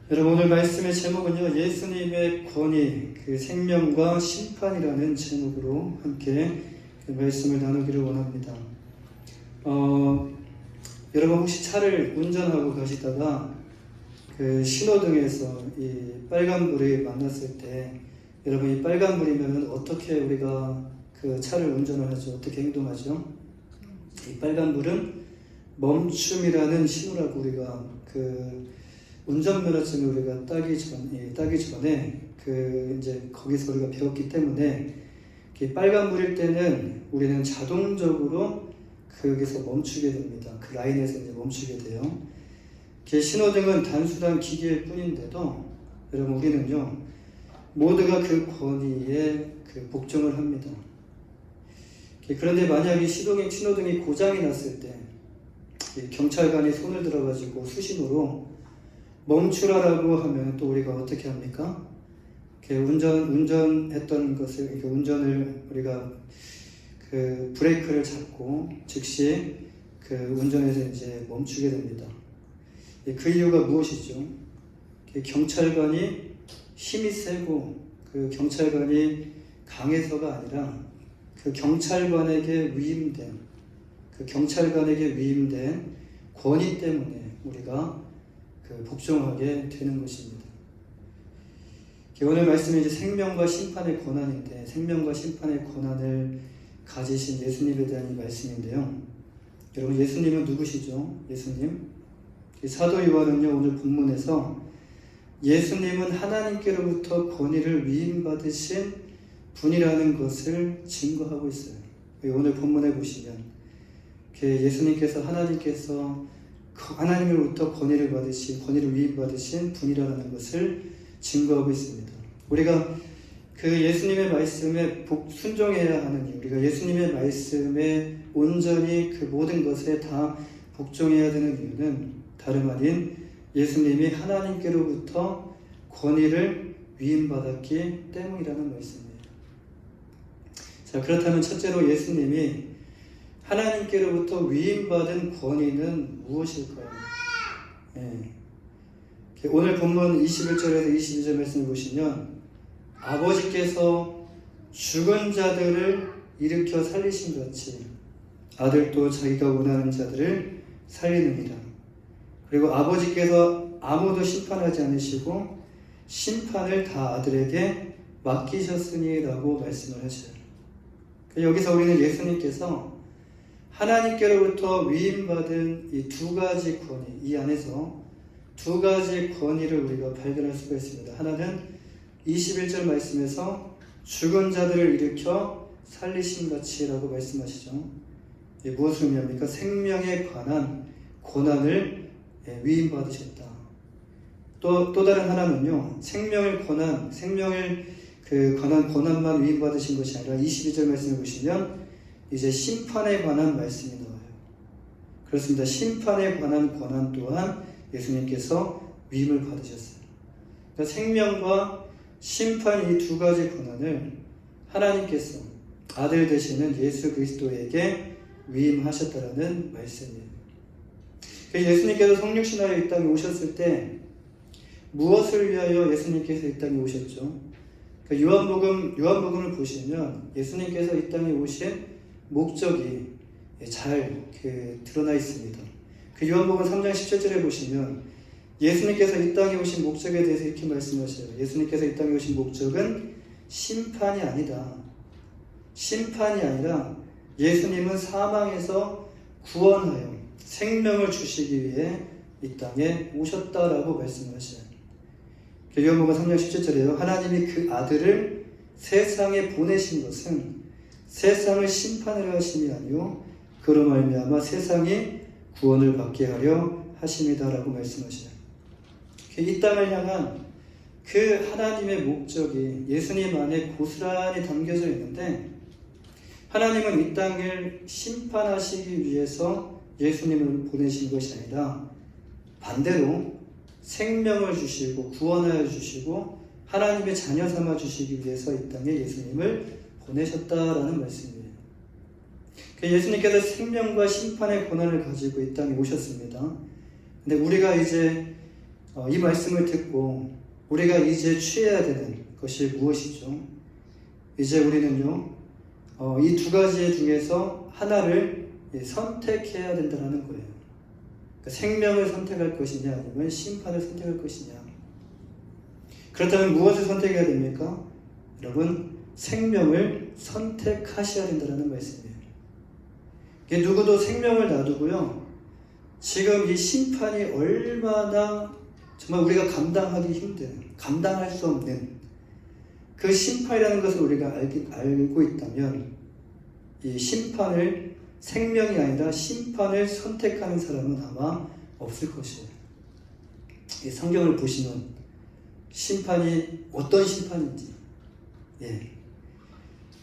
여러분, 오늘 말씀의 제목은요, 예수님의 권위, 그 생명과 심판이라는 제목으로 함께 그 말씀을 나누기를 원합니다. 여러분 혹시 차를 운전하고 가시다가 그 신호등에서 이 빨간불이 만났을 때, 여러분 이 빨간불이면 어떻게 우리가 그 차를 운전을 하죠? 어떻게 행동하죠? 이 빨간불은 멈춤이라는 신호라고 우리가 그 운전면허증을 우리가 따기 전에 이제 거기서 우리가 배웠기 때문에 빨간불일 때는 우리는 자동적으로 거기서 멈추게 됩니다. 그 라인에서 이제 멈추게 돼요. 신호등은 단순한 기계일 뿐인데도 여러분 우리는요 모두가 그 권위에 그 복종을 합니다. 그런데 만약에 신호등이 고장이 났을 때 경찰관이 손을 들어가지고 수신호로 멈추라라고 하면 또 우리가 어떻게 합니까? 운전했던 것을, 운전을 우리가 그 브레이크를 잡고 즉시 그 운전에서 이제 멈추게 됩니다. 그 이유가 무엇이죠? 경찰관이 힘이 세고 그 경찰관이 강해서가 아니라 그 경찰관에게 위임된 권위 때문에 우리가 복종하게 되는 것입니다. 오늘 말씀은 이제 생명과 심판의 권한인데, 생명과 심판의 권한을 가지신 예수님에 대한 이 말씀인데요. 여러분 예수님은 누구시죠? 예수님. 사도 요한은요 오늘 본문에서 예수님은 하나님께로부터 권위를 위임받으신 분이라는 것을 증거하고 있어요. 오늘 본문에 보시면 예수님께서 하나님으로부터 권위를 위임받으신 분이라는 것을 증거하고 있습니다. 우리가 그 예수님의 말씀에 순종해야 하는 이유, 우리가 예수님의 말씀에 온전히 그 모든 것에 다 복종해야 되는 이유는 다름 아닌 예수님이 하나님께로부터 권위를 위임받았기 때문이라는 말씀입니다. 자, 그렇다면 첫째로 예수님이 하나님께로부터 위임받은 권위는 무엇일까요? 오늘 본문 21절에서 22절 말씀을 보시면 아버지께서 죽은 자들을 일으켜 살리신 같이 아들도 자기가 원하는 자들을 살리느니라. 그리고 아버지께서 아무도 심판하지 않으시고 심판을 다 아들에게 맡기셨으니 라고 말씀을 하셔요. 여기서 우리는 예수님께서 하나님께로부터 위임받은 이 두 가지 권위, 이 안에서 두 가지 권위를 우리가 발견할 수가 있습니다. 하나는 21절 말씀에서 죽은 자들을 일으켜 살리신 같이 라고 말씀하시죠. 무엇을 의미합니까? 생명에 관한 권한을 위임받으셨다. 또 다른 하나는요, 생명을 관한 권한만 위임받으신 것이 아니라 22절 말씀을 보시면 이제 심판에 관한 말씀이 나와요. 그렇습니다. 심판에 관한 권한 또한 예수님께서 위임을 받으셨어요. 그러니까 생명과 심판 이 두 가지 권한을 하나님께서 아들 되시는 예수 그리스도에게 위임하셨다라는 말씀이에요. 예수님께서 성육신하여 이 땅에 오셨을 때 무엇을 위하여 예수님께서 이 땅에 오셨죠? 요한복음을 보시면 예수님께서 이 땅에 오신 목적이 잘 드러나 있습니다. 요한복음 3장 17절에 보시면 예수님께서 이 땅에 오신 목적에 대해서 이렇게 말씀하셔요. 예수님께서 이 땅에 오신 목적은 심판이 아니다. 심판이 아니라 예수님은 사망에서 구원하여 생명을 주시기 위해 이 땅에 오셨다라고 말씀하셔요. 요한복음 3장 17절에요. 하나님이 그 아들을 세상에 보내신 것은 세상을 심판하려 하심이 아니요 그로 말미암아 세상이 구원을 받게 하려 하심이다라고 말씀하셔요. 이 땅을 향한 그 하나님의 목적이 예수님 안에 고스란히 담겨져 있는데, 하나님은 이 땅을 심판하시기 위해서 예수님을 보내신 것이 아니라 반대로 생명을 주시고 구원하여 주시고 하나님의 자녀 삼아 주시기 위해서 이 땅에 예수님을 보내셨다라는 말씀이에요. 예수님께서 생명과 심판의 권한을 가지고 이 땅에 오셨습니다. 근데 우리가 이제 이 말씀을 듣고 우리가 이제 취해야 되는 것이 무엇이죠? 이제 우리는요, 이 두 가지 중에서 하나를 선택해야 된다는 거예요. 그러니까 생명을 선택할 것이냐, 아니면 심판을 선택할 것이냐. 그렇다면 무엇을 선택해야 됩니까? 여러분, 생명을 선택하셔야 된다는 말씀이에요. 누구도 생명을 놔두고요, 지금 이 심판이 얼마나 정말 우리가 감당하기 힘든, 감당할 수 없는 그 심판이라는 것을 우리가 알고 있다면 이 심판을, 생명이 아니라 심판을 선택하는 사람은 아마 없을 것이에요. 이 성경을 보시면 심판이 어떤 심판인지,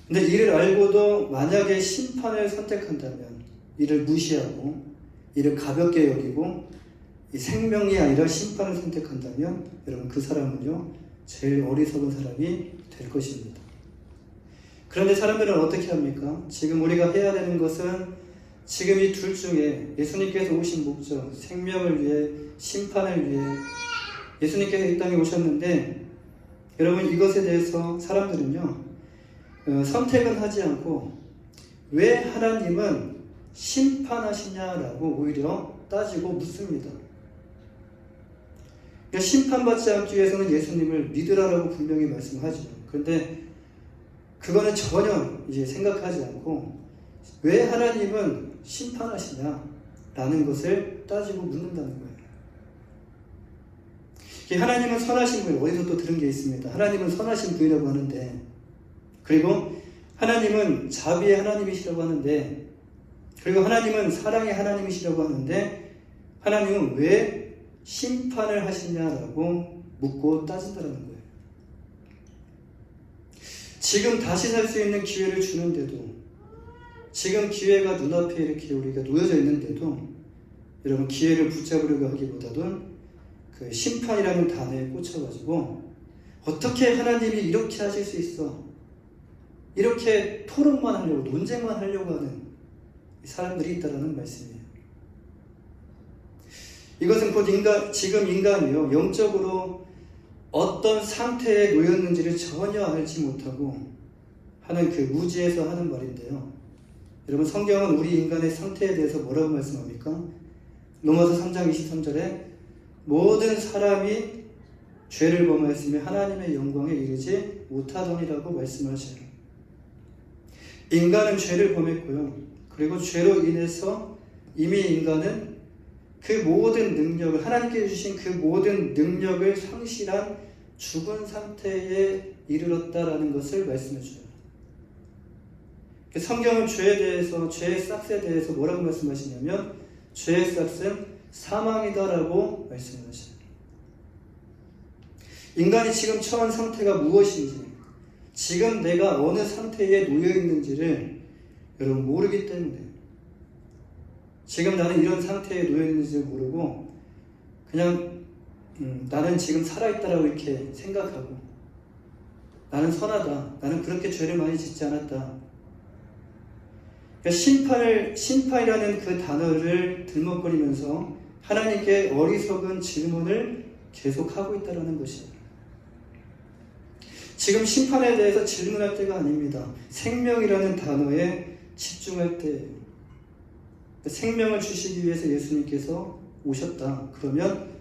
근데 이를 알고도 만약에 심판을 선택한다면, 이를 무시하고 이를 가볍게 여기고 이 생명이 아니라 심판을 선택한다면, 여러분, 그 사람은요, 제일 어리석은 사람이 될 것입니다. 그런데 사람들은 어떻게 합니까? 지금 우리가 해야 되는 것은 지금 이 둘 중에 예수님께서 오신 목적, 생명을 위해, 심판을 위해 예수님께서 이 땅에 오셨는데, 여러분, 이것에 대해서 사람들은요, 선택은 하지 않고 왜 하나님은 심판하시냐라고 오히려 따지고 묻습니다. 그러니까 심판받지 않기 위해서는 예수님을 믿으라라고 분명히 말씀하죠. 그런데 그거는 전혀 이제 생각하지 않고 왜 하나님은 심판하시냐라는 것을 따지고 묻는다는 거예요. 하나님은 선하신 분, 어디서 또 들은 게 있습니다. 하나님은 선하신 분이라고 하는데, 그리고 하나님은 자비의 하나님이시라고 하는데, 그리고 하나님은 사랑의 하나님이시라고 하는데, 하나님은 왜 심판을 하시냐라고 묻고 따진다는 거예요. 지금 다시 살 수 있는 기회를 주는데도, 지금 기회가 눈앞에 이렇게 우리가 놓여져 있는데도, 여러분, 기회를 붙잡으려고 하기보다는 그 심판이라는 단어에 꽂혀가지고 어떻게 하나님이 이렇게 하실 수 있어, 이렇게 토론만 하려고, 논쟁만 하려고 하는 사람들이 있다는 말씀이에요. 이것은 곧 지금 인간이요, 영적으로 어떤 상태에 놓였는지를 전혀 알지 못하고 하는 그 무지에서 하는 말인데요. 여러분, 성경은 우리 인간의 상태에 대해서 뭐라고 말씀합니까? 로마서 3장 23절에 모든 사람이 죄를 범하였으며 하나님의 영광에 이르지 못하더니라고 말씀하셔요. 인간은 죄를 범했고요, 그리고 죄로 인해서 이미 인간은 그 모든 능력을, 하나님께 주신 그 모든 능력을 상실한 죽은 상태에 이르렀다라는 것을 말씀해 줘요. 성경은 죄에 대해서, 죄의 싹스에 대해서 뭐라고 말씀하시냐면, 죄의 싹스는 사망이다라고 말씀하셔요. 인간이 지금 처한 상태가 무엇인지, 지금 내가 어느 상태에 놓여 있는지를 여러분 모르기 때문에, 지금 나는 이런 상태에 놓여 있는지 모르고 그냥 나는 지금 살아있다라고 이렇게 생각하고, 나는 선하다, 나는 그렇게 죄를 많이 짓지 않았다. 그러니까 심판이라는 그 단어를 들먹거리면서 하나님께 어리석은 질문을 계속하고 있다는 것이에요. 지금 심판에 대해서 질문할 때가 아닙니다. 생명이라는 단어에 집중할 때예요. 생명을 주시기 위해서 예수님께서 오셨다. 그러면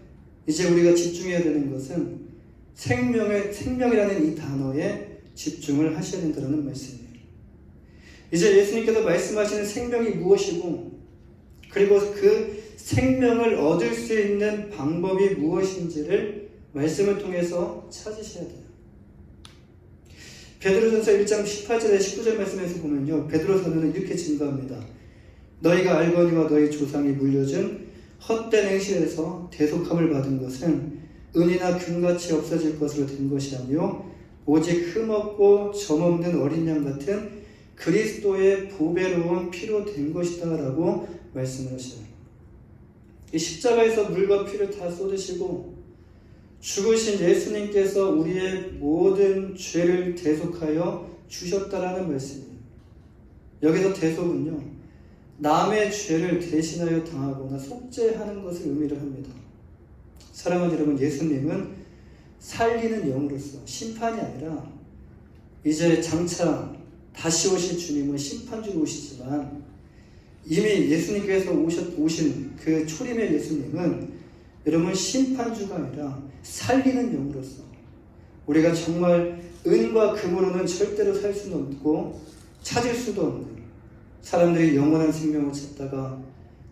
이제 우리가 집중해야 되는 것은 생명이라는 이 단어에 집중을 하셔야 된다는 말씀이에요. 이제 예수님께서 말씀하시는 생명이 무엇이고, 그리고 그 생명을 얻을 수 있는 방법이 무엇인지를 말씀을 통해서 찾으셔야 돼요. 베드로전서 1장 18절에 19절 말씀에서 보면요, 베드로 사도는 이렇게 증거합니다. 너희가 알거니와 너희 조상이 물려준 헛된 행실에서 대속함을 받은 것은 은이나 금같이 없어질 것으로 된 것이 아니요 오직 흠없고 점없는 어린 양 같은 그리스도의 보배로운 피로 된 것이다 라고 말씀을 하셔요. 이 십자가에서 물과 피를 다 쏟으시고 죽으신 예수님께서 우리의 모든 죄를 대속하여 주셨다라는 말씀이에요. 여기서 대속은요, 남의 죄를 대신하여 당하거나 속죄하는 것을 의미를 합니다. 사랑하는 여러분, 예수님은 살리는 영으로서 심판이 아니라 이제 장차 다시 오실 주님은 심판주로 오시지만 이미 예수님께서 오신 그 초림의 예수님은 여러분 심판주가 아니라 살리는 영으로서 우리가 정말 은과 금으로는 절대로 살 수는 없고 찾을 수도 없는 사람들이 영원한 생명을 찾다가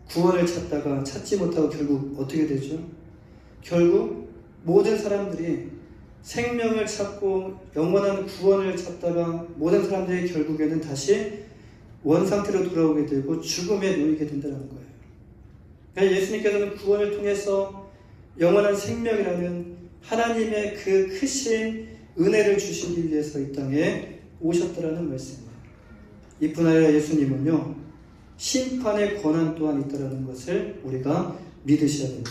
구원을 찾다가 찾지 못하고 결국 어떻게 되죠? 결국 모든 사람들이 생명을 찾고 영원한 구원을 찾다가 모든 사람들이 결국에는 다시 원상태로 돌아오게 되고 죽음에 놓이게 된다는 거예요. 그러니까 예수님께서는 구원을 통해서 영원한 생명이라는 하나님의 그 크신 은혜를 주시기 위해서 이 땅에 오셨다라는 말씀이에요. 이뿐 아니라 예수님은요, 심판의 권한 또한 있다라는 것을 우리가 믿으셔야 됩니다.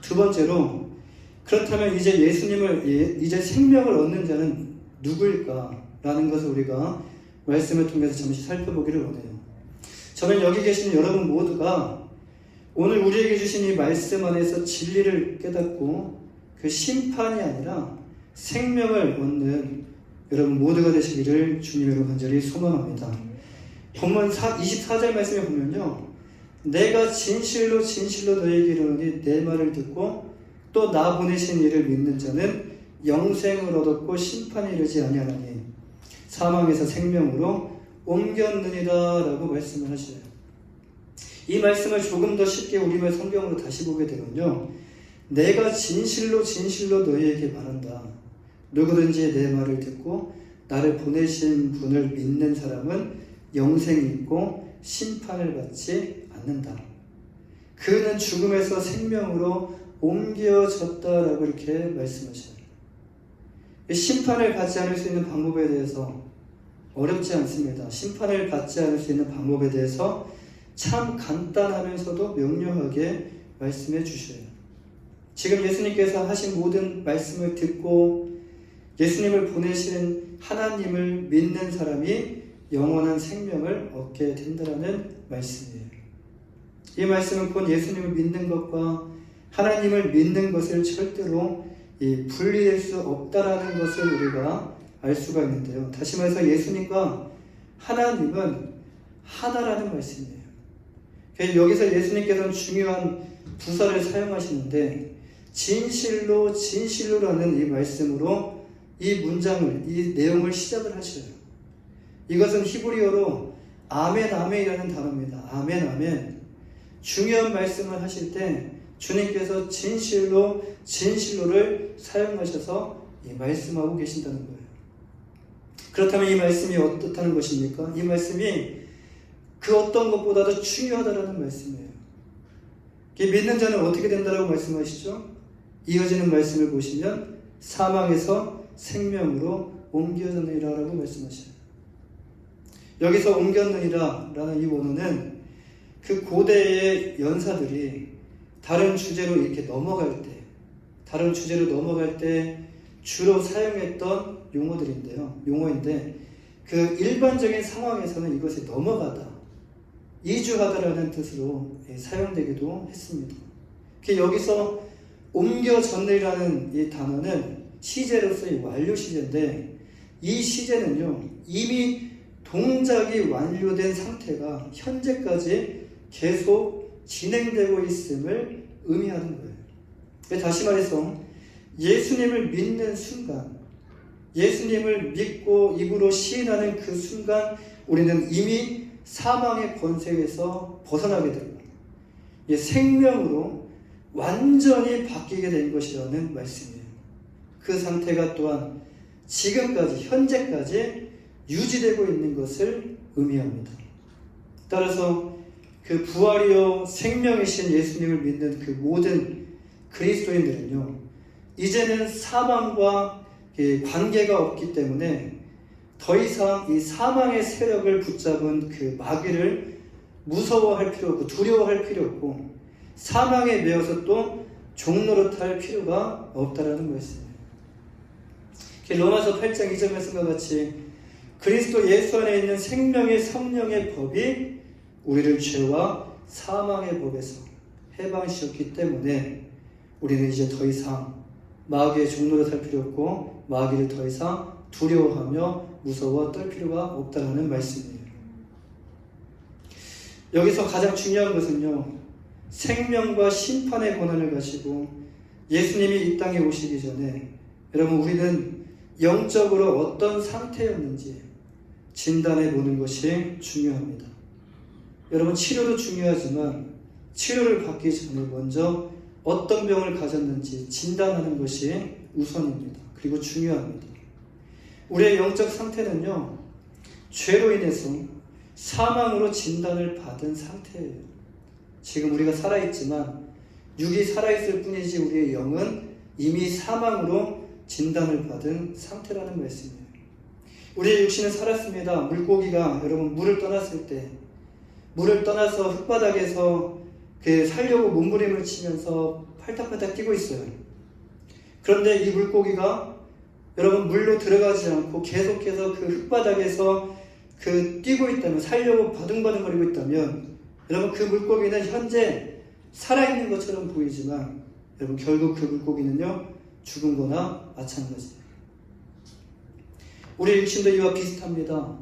두 번째로, 그렇다면 이제 이제 생명을 얻는 자는 누구일까라는 것을 우리가 말씀을 통해서 잠시 살펴보기를 원해요. 저는 여기 계시는 여러분 모두가 오늘 우리에게 주신 이 말씀 안에서 진리를 깨닫고 그 심판이 아니라 생명을 얻는 여러분 모두가 되시기를 주님으로 간절히 소망합니다. 본문 24절 말씀에 보면요, 내가 진실로 진실로 너희에게 이르노니 내 말을 듣고 또 나 보내신 이를 믿는 자는 영생을 얻었고 심판에 이르지 아니하나니 사망에서 생명으로 옮겼느니라 라고 말씀을 하셔요. 이 말씀을 조금 더 쉽게 우리말 성경으로 다시 보게 되면요, 내가 진실로 진실로 너희에게 말한다. 누구든지 내 말을 듣고 나를 보내신 분을 믿는 사람은 영생이 있고 심판을 받지 않는다. 그는 죽음에서 생명으로 옮겨졌다라고 이렇게 말씀하셔요. 심판을 받지 않을 수 있는 방법에 대해서 어렵지 않습니다. 심판을 받지 않을 수 있는 방법에 대해서 참 간단하면서도 명료하게 말씀해 주셔요. 지금 예수님께서 하신 모든 말씀을 듣고 예수님을 보내신 하나님을 믿는 사람이 영원한 생명을 얻게 된다는 말씀이에요. 이 말씀은 곧 예수님을 믿는 것과 하나님을 믿는 것을 절대로 분리될 수 없다라는 것을 우리가 알 수가 있는데요. 다시 말해서 예수님과 하나님은 하나라는 말씀이에요. 여기서 예수님께서는 중요한 부사를 사용하시는데 진실로 진실로라는 이 말씀으로 이 문장을, 이 내용을 시작을 하셔요. 이것은 히브리어로 아멘 아멘이라는 단어입니다. 아멘 아멘. 중요한 말씀을 하실 때 주님께서 진실로 진실로를 사용하셔서 이 말씀하고 계신다는 거예요. 그렇다면 이 말씀이 어떻다는 것입니까? 이 말씀이 그 어떤 것보다도 중요하다는 말씀이에요. 믿는 자는 어떻게 된다라고 말씀하시죠? 이어지는 말씀을 보시면 사망에서 생명으로 옮겨졌느니라라고 말씀하셔요. 여기서 옮겼느니라 라는 이 원어는 그 고대의 연사들이 다른 주제로 이렇게 다른 주제로 넘어갈 때 주로 사용했던 용어인데 그 일반적인 상황에서는 이것이 넘어가다, 이주하다라는 뜻으로 사용되기도 했습니다. 여기서 옮겨졌느라는 이 단어는 시제로서의 완료 시제인데 이 시제는요, 이미 동작이 완료된 상태가 현재까지 계속 진행되고 있음을 의미하는 거예요. 다시 말해서 예수님을 믿는 순간, 예수님을 믿고 입으로 시인하는 그 순간 우리는 이미 사망의 권세에서 벗어나게 되고 생명으로 완전히 바뀌게 된 것이라는 말씀이에요. 그 상태가 또한 지금까지 현재까지 유지되고 있는 것을 의미합니다. 따라서 그 부활이요 생명이신 예수님을 믿는 그 모든 그리스도인들은요, 이제는 사망과 관계가 없기 때문에 더 이상 이 사망의 세력을 붙잡은 그 마귀를 무서워할 필요 없고 두려워할 필요 없고 사망에 매여서 또 종노릇할 필요가 없다라는 말씀이에요. 로마서 8장 2절 말씀과 같이 그리스도 예수 안에 있는 생명의 성령의 법이 우리를 죄와 사망의 법에서 해방시켰기 때문에 우리는 이제 더 이상 마귀의 종로로 살 필요 없고 마귀를 더 이상 두려워하며 무서워 떨 필요가 없다는 말씀이에요. 여기서 가장 중요한 것은요, 생명과 심판의 권한을 가지고 예수님이 이 땅에 오시기 전에 여러분 우리는 영적으로 어떤 상태였는지 진단해 보는 것이 중요합니다. 여러분 치료도 중요하지만 치료를 받기 전에 먼저 어떤 병을 가졌는지 진단하는 것이 우선입니다. 그리고 중요합니다. 우리의 영적 상태는요, 죄로 인해서 사망으로 진단을 받은 상태예요. 지금 우리가 살아있지만 육이 살아있을 뿐이지 우리의 영은 이미 사망으로 진단을 받은 상태라는 말씀이에요. 우리의 육신은 살았습니다. 물고기가 여러분 물을 떠났을 때, 물을 떠나서 흙바닥에서 살려고 몸부림을 치면서 팔딱팔딱 뛰고 있어요. 그런데 이 물고기가 여러분 물로 들어가지 않고 계속해서 그 흙바닥에서 뛰고 있다면, 살려고 바둥바둥거리고 있다면 여러분 그 물고기는 현재 살아있는 것처럼 보이지만 여러분 결국 그 물고기는요 죽은 거나 마찬가지예요. 우리 육신도 이와 비슷합니다.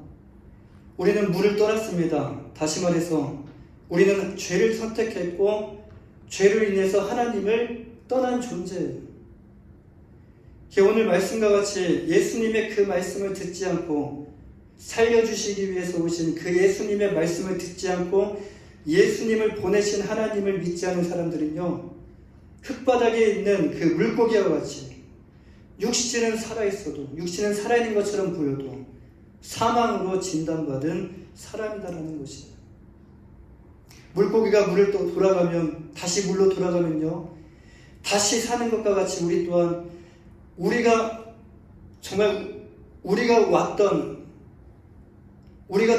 우리는 물을 떠났습니다. 다시 말해서 우리는 죄를 선택했고 죄로 인해서 하나님을 떠난 존재예요. 오늘 말씀과 같이 예수님의 그 말씀을 듣지 않고 살려주시기 위해서 오신 그 예수님의 말씀을 듣지 않고 예수님을 보내신 하나님을 믿지 않은 사람들은요, 흙바닥에 있는 그 물고기와 같이 육신은 살아있어도, 육신은 살아있는 것처럼 보여도 사망으로 진단받은 사람이다라는 것이에요. 물고기가 물을 또 돌아가면, 다시 물로 돌아가면요, 다시 사는 것과 같이 우리 또한 우리가 정말 우리가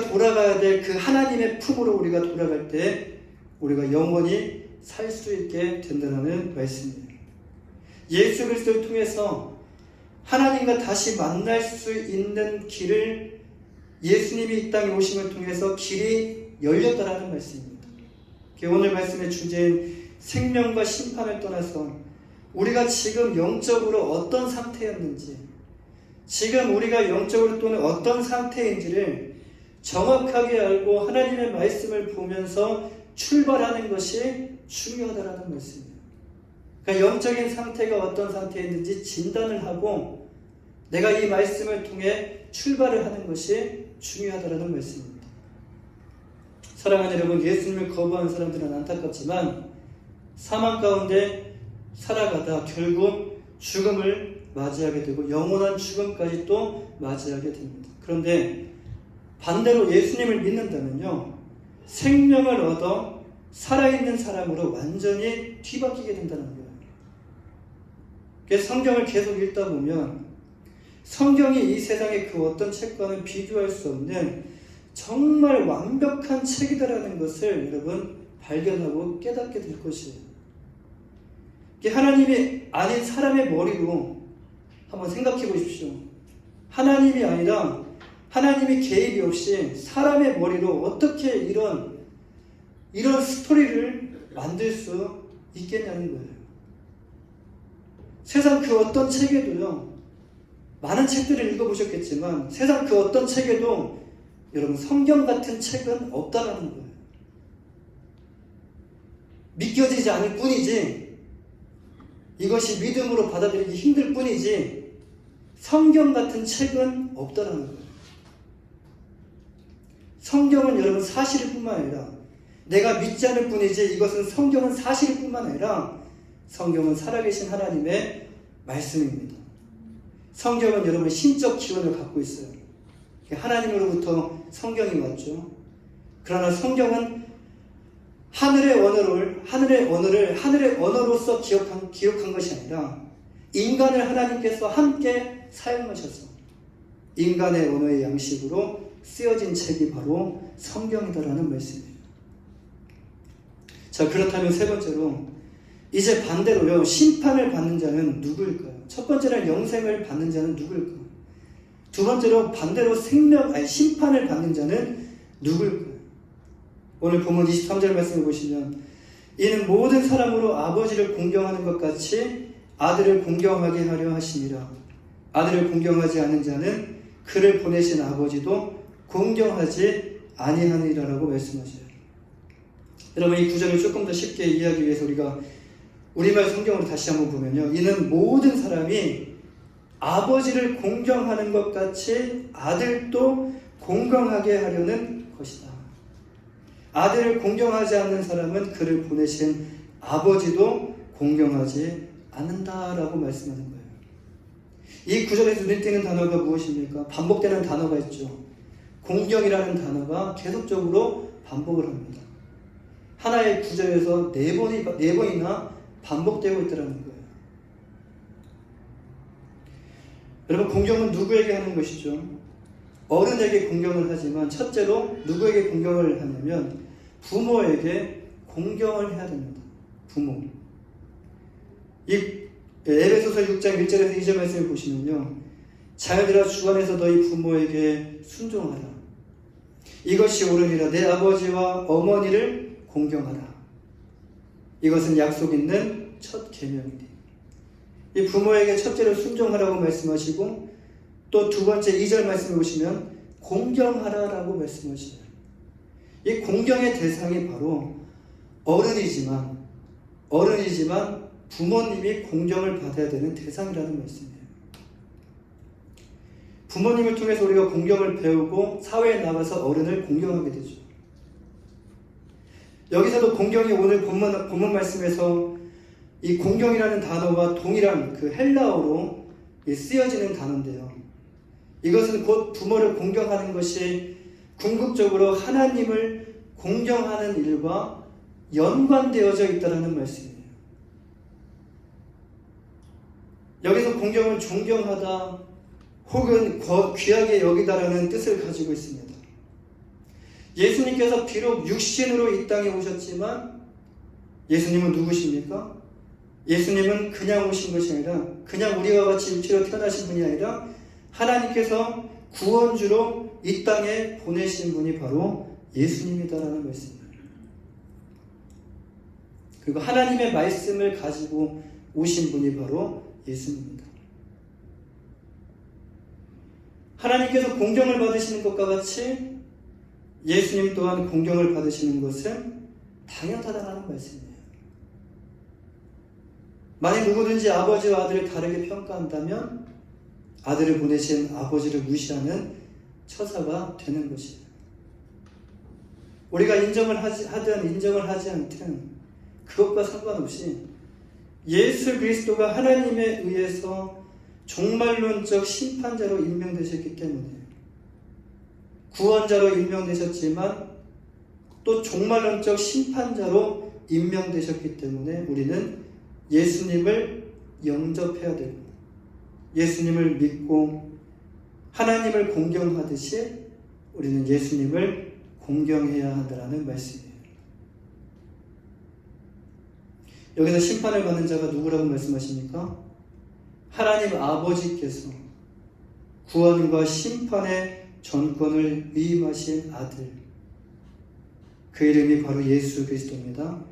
돌아가야 될 그 하나님의 품으로 우리가 돌아갈 때 우리가 영원히 살 수 있게 된다는 말씀이에요. 예수 그리스도를 통해서 하나님과 다시 만날 수 있는 길을 예수님이 이 땅에 오심을 통해서 길이 열렸다라는 말씀입니다. 오늘 말씀의 주제인 생명과 심판을 떠나서 우리가 지금 영적으로 어떤 상태였는지, 지금 우리가 영적으로 또는 어떤 상태인지를 정확하게 알고 하나님의 말씀을 보면서 출발하는 것이 중요하다는 말씀이에요. 그러니까 영적인 상태가 어떤 상태였는지 진단을 하고 내가 이 말씀을 통해 출발을 하는 것이 중요하다는 말씀입니다. 사랑하는 여러분, 예수님을 거부한 사람들은 안타깝지만 사망 가운데 살아가다 결국 죽음을 맞이하게 되고 영원한 죽음까지 또 맞이하게 됩니다. 그런데 반대로 예수님을 믿는다면요, 생명을 얻어 살아있는 사람으로 완전히 뒤바뀌게 된다는 거예요. 그래서 성경을 계속 읽다 보면 성경이 이 세상의 그 어떤 책과는 비교할 수 없는 정말 완벽한 책이다라는 것을 여러분 발견하고 깨닫게 될 것이에요. 하나님이 아닌 사람의 머리로 한번 생각해 보십시오. 하나님이 아니라 하나님이 개입이 없이 사람의 머리로 어떻게 이런 스토리를 만들 수 있겠냐는 거예요. 세상 그 어떤 책에도요, 많은 책들을 읽어보셨겠지만 세상 그 어떤 책에도 여러분 성경 같은 책은 없다라는 거예요. 믿겨지지 않을 뿐이지, 이것이 믿음으로 받아들이기 힘들 뿐이지 성경 같은 책은 없다라는 거예요. 성경은 여러분 사실일 뿐만 아니라 내가 믿지 않을 뿐이지 이것은 성경은 사실일 뿐만 아니라 성경은 살아계신 하나님의 말씀입니다. 성경은 여러분 신적 기원을 갖고 있어요. 하나님으로부터 성경이 왔죠. 그러나 성경은 하늘의 언어를 하늘의 언어로서 기록한 것이 아니라 인간을 하나님께서 함께 사용하셔서 인간의 언어의 양식으로 쓰여진 책이 바로 성경이다라는 말씀이에요. 자, 그렇다면 세 번째로 이제 반대로요, 심판을 받는 자는 누구일까요? 첫 번째는 영생을 받는 자는 누구일까요? 두 번째로 반대로 심판을 받는 자는 누구일까요? 오늘 본문 23절 말씀을 보시면 이는 모든 사람으로 아버지를 공경하는 것 같이 아들을 공경하게 하려 하심이라. 아들을 공경하지 않는 자는 그를 보내신 아버지도 공경하지 아니하느니라라고 말씀하셔요. 여러분, 이 구절을 조금 더 쉽게 이해하기 위해서 우리가 우리말 성경으로 다시 한번 보면요, 이는 모든 사람이 아버지를 공경하는 것 같이 아들도 공경하게 하려는 것이다. 아들을 공경하지 않는 사람은 그를 보내신 아버지도 공경하지 않는다라고 말씀하는 거예요. 이 구절에서 눈에 띄는 단어가 무엇입니까? 반복되는 단어가 있죠. 공경이라는 단어가 계속적으로 반복을 합니다. 하나의 구절에서 네 번이나 반복되고 있다는 거예요. 여러분, 공경은 누구에게 하는 것이죠? 어른에게 공경을 하지만 첫째로 누구에게 공경을 하냐면 부모에게 공경을 해야 됩니다. 부모. 이 에베소서 6장 1절에서 2절 말씀을 보시면요, 자녀들아 주 안에서 너희 부모에게 순종하라. 이것이 옳으니라. 내 아버지와 어머니를 공경하라. 이것은 약속 있는 첫 계명이니. 이 부모에게 첫째로 순종하라고 말씀하시고 또 두 번째 2절 말씀을 보시면 공경하라라고 말씀하시네요. 이 공경의 대상이 바로 어른이지만 부모님이 공경을 받아야 되는 대상이라는 말씀이에요. 부모님을 통해서 우리가 공경을 배우고 사회에 나가서 어른을 공경하게 되죠. 여기서도 공경이 오늘 본문 말씀에서 이 공경이라는 단어와 동일한 그 헬라어로 쓰여지는 단어인데요. 이것은 곧 부모를 공경하는 것이 궁극적으로 하나님을 공경하는 일과 연관되어져 있다는 말씀이에요. 여기서 공경은 존경하다 혹은 귀하게 여기다라는 뜻을 가지고 있습니다. 예수님께서 비록 육신으로 이 땅에 오셨지만 예수님은 누구십니까? 예수님은 그냥 오신 것이 아니라 그냥 우리와 같이 육체로 태어나신 분이 아니라 하나님께서 구원주로 이 땅에 보내신 분이 바로 예수님이다라는 말씀입니다. 그리고 하나님의 말씀을 가지고 오신 분이 바로 예수님입니다. 하나님께서 공경을 받으시는 것과 같이 예수님 또한 공경을 받으시는 것은 당연하다는 말씀이에요. 만약 누구든지 아버지와 아들을 다르게 평가한다면 아들을 보내신 아버지를 무시하는 처사가 되는 것이에요. 우리가 인정을 하든 인정을 하지 않든 그것과 상관없이 예수 그리스도가 하나님에 의해서 종말론적 심판자로 임명되셨기 때문에 구원자로 임명되셨지만 또 종말론적 심판자로 임명되셨기 때문에 우리는 예수님을 영접해야 되고 예수님을 믿고 하나님을 공경하듯이 우리는 예수님을 공경해야 한다는 말씀이에요. 여기서 심판을 받는 자가 누구라고 말씀하십니까? 하나님 아버지께서 구원과 심판의 전권을 위임하신 아들, 그 이름이 바로 예수 그리스도입니다.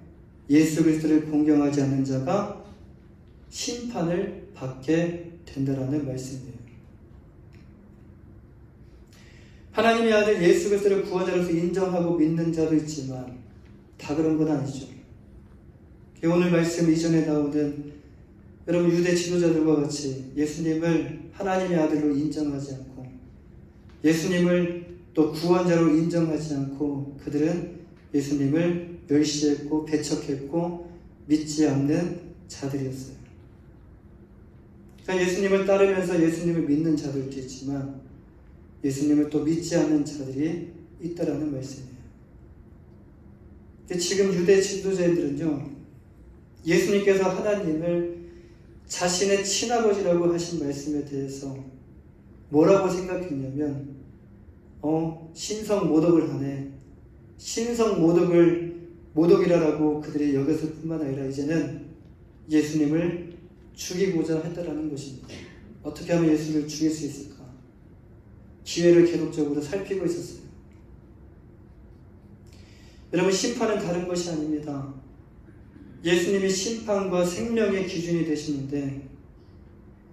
예수 그리스도를 공경하지 않는 자가 심판을 받게 된다라는 말씀이에요. 하나님의 아들 예수 그리스도를 구원자로서 인정하고 믿는 자도 있지만 다 그런 건 아니죠. 오늘 말씀 이전에 나오는 여러분 유대 지도자들과 같이 예수님을 하나님의 아들로 인정하지 않고 예수님을 또 구원자로 인정하지 않고 그들은 예수님을 멸시했고 배척했고 믿지 않는 자들이었어요. 그러니까 예수님을 따르면서 예수님을 믿는 자들도 있지만 예수님을 또 믿지 않는 자들이 있다라는 말씀이에요. 지금 유대 지도자들은요, 예수님께서 하나님을 자신의 친아버지라고 하신 말씀에 대해서 뭐라고 생각했냐면 신성 모독을 하네. 신성 모독이라고 그들이 여겼을 뿐만 아니라 이제는 예수님을 죽이고자 했다라는 것입니다. 어떻게 하면 예수를 죽일 수 있을까? 기회를 계속적으로 살피고 있었어요. 여러분, 심판은 다른 것이 아닙니다. 예수님이 심판과 생명의 기준이 되시는데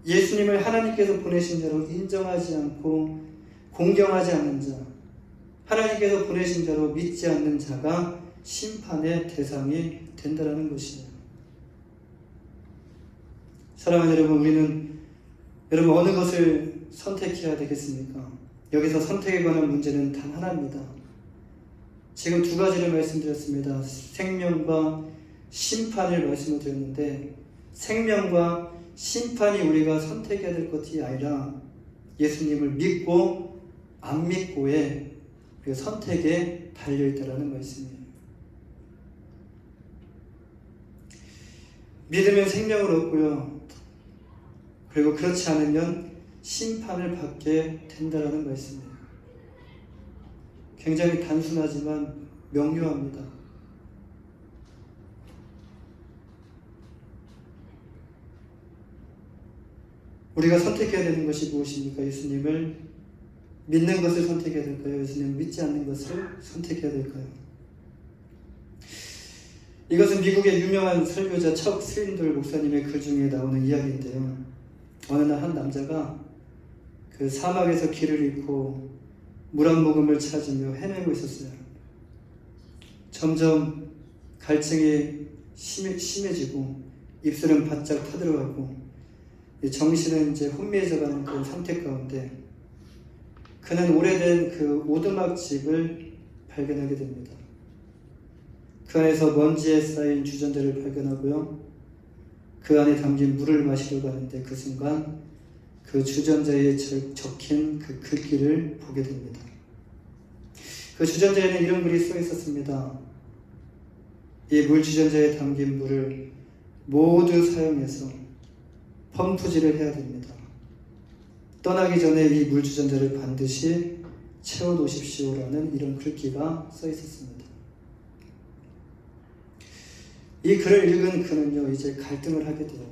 예수님을 하나님께서 보내신 자로 인정하지 않고 공경하지 않는 자, 하나님께서 보내신 자로 믿지 않는 자가 심판의 대상이 된다는 것이에요. 사랑하는 여러분, 우리는 여러분 어느 것을 선택해야 되겠습니까? 여기서 선택에 관한 문제는 단 하나입니다. 지금 두 가지를 말씀드렸습니다. 생명과 심판을 말씀을 드렸는데 생명과 심판이 우리가 선택해야 될 것이 아니라 예수님을 믿고 안 믿고의 그 선택에 달려있다라는 말씀이에요. 믿으면 생명을 얻고요. 그리고 그렇지 않으면 심판을 받게 된다라는 말씀이에요. 굉장히 단순하지만 명료합니다. 우리가 선택해야 되는 것이 무엇입니까? 예수님을 믿는 것을 선택해야 될까요? 예수님을 믿지 않는 것을 선택해야 될까요? 이것은 미국의 유명한 설교자 척 스윈돌 목사님의 글 중에 나오는 이야기인데요. 어느 날 한 남자가 그 사막에서 길을 잃고 물 한 모금을 찾으며 헤매고 있었어요. 점점 갈증이 심해지고 입술은 바짝 타들어가고 정신은 이제 혼미해져가는 그런 상태 가운데 그는 오래된 그 오두막집을 발견하게 됩니다. 그 안에서 먼지에 쌓인 주전자를 발견하고요. 그 안에 담긴 물을 마시러 가는데 그 순간 그 주전자에 적힌 그 글귀를 보게 됩니다. 그 주전자에는 이런 글이 써 있었습니다. 이 물 주전자에 담긴 물을 모두 사용해서 펌프질을 해야 됩니다. 떠나기 전에 이 물 주전자를 반드시 채워 놓으십시오라는 이런 글귀가 써 있었습니다. 이 글을 읽은 그는요, 이제 갈등을 하게 돼요.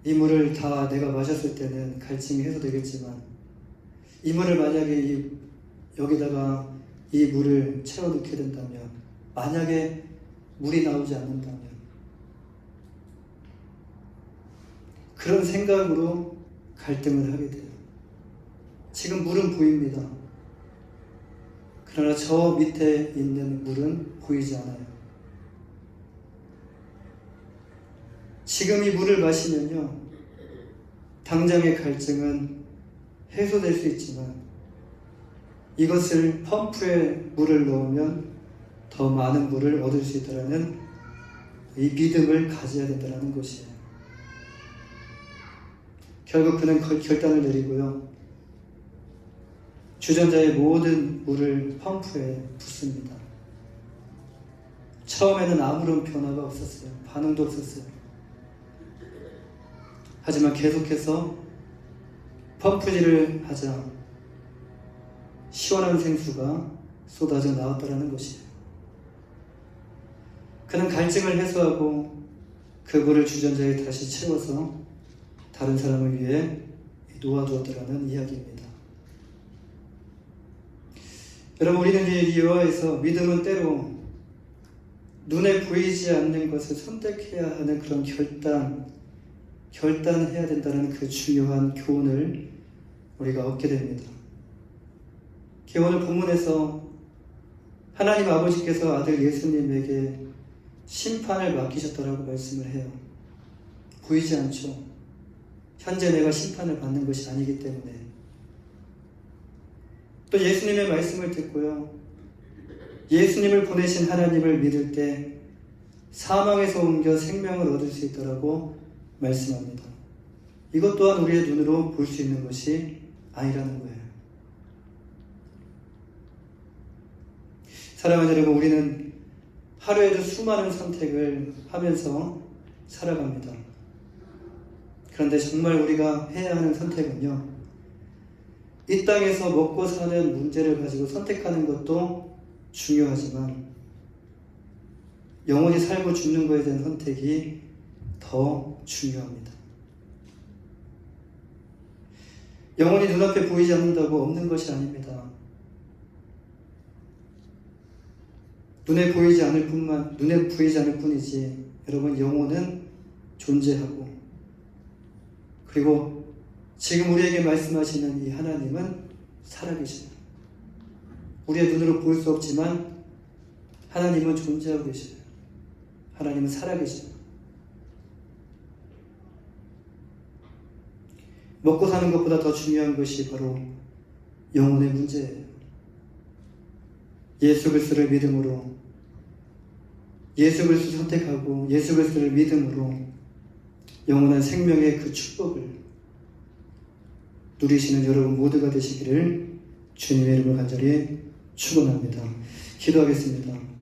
이 물을 다 내가 마셨을 때는 갈증이 해소되겠지만 이 물을 만약에 여기다가 이 물을 채워 넣게 된다면, 만약에 물이 나오지 않는다면, 그런 생각으로 갈등을 하게 돼요. 지금 물은 보입니다. 그러나 저 밑에 있는 물은 보이지 않아요. 지금 이 물을 마시면요, 당장의 갈증은 해소될 수 있지만 이것을 펌프에 물을 넣으면 더 많은 물을 얻을 수 있다는 이 믿음을 가져야 된다는 것이에요. 결국 그는 결단을 내리고요, 주전자의 모든 물을 펌프에 붓습니다. 처음에는 아무런 변화가 없었어요. 반응도 없었어요. 하지만 계속해서 펌프질을 하자 시원한 생수가 쏟아져 나왔다는 것이에요. 그는 갈증을 해소하고 그 물을 주전자에 다시 채워서 다른 사람을 위해 놓아두었다는 이야기입니다. 여러분, 우리는 이 여호와에서 믿음은 때로 눈에 보이지 않는 것을 선택해야 하는 그런 결단해야 된다는 그 중요한 교훈을 우리가 얻게 됩니다. 오늘 본문에서 하나님 아버지께서 아들 예수님에게 심판을 맡기셨다라고 말씀을 해요. 보이지 않죠. 현재 내가 심판을 받는 것이 아니기 때문에. 또 예수님의 말씀을 듣고요, 예수님을 보내신 하나님을 믿을 때 사망에서 옮겨 생명을 얻을 수 있다라고 말씀합니다. 이것 또한 우리의 눈으로 볼 수 있는 것이 아니라는 거예요. 사랑하는 여러분, 우리는 하루에도 수많은 선택을 하면서 살아갑니다. 그런데 정말 우리가 해야 하는 선택은요, 이 땅에서 먹고 사는 문제를 가지고 선택하는 것도 중요하지만 영원히 살고 죽는 것에 대한 선택이 더 중요합니다. 영원히 눈앞에 보이지 않는다고 없는 것이 아닙니다. 눈에 보이지 않을 뿐이지 여러분 영혼은 존재하고 그리고 지금 우리에게 말씀하시는 이 하나님은 살아계십니다. 우리의 눈으로 볼 수 없지만 하나님은 존재하고 계십니다. 하나님은 살아계십니다. 먹고 사는 것보다 더 중요한 것이 바로 영혼의 문제예요. 예수 그리스도를 믿음으로 예수 그리스도를 선택하고 예수 그리스도를 믿음으로 영원한 생명의 그 축복을 누리시는 여러분 모두가 되시기를 주님의 이름으로 간절히 축원합니다. 기도하겠습니다.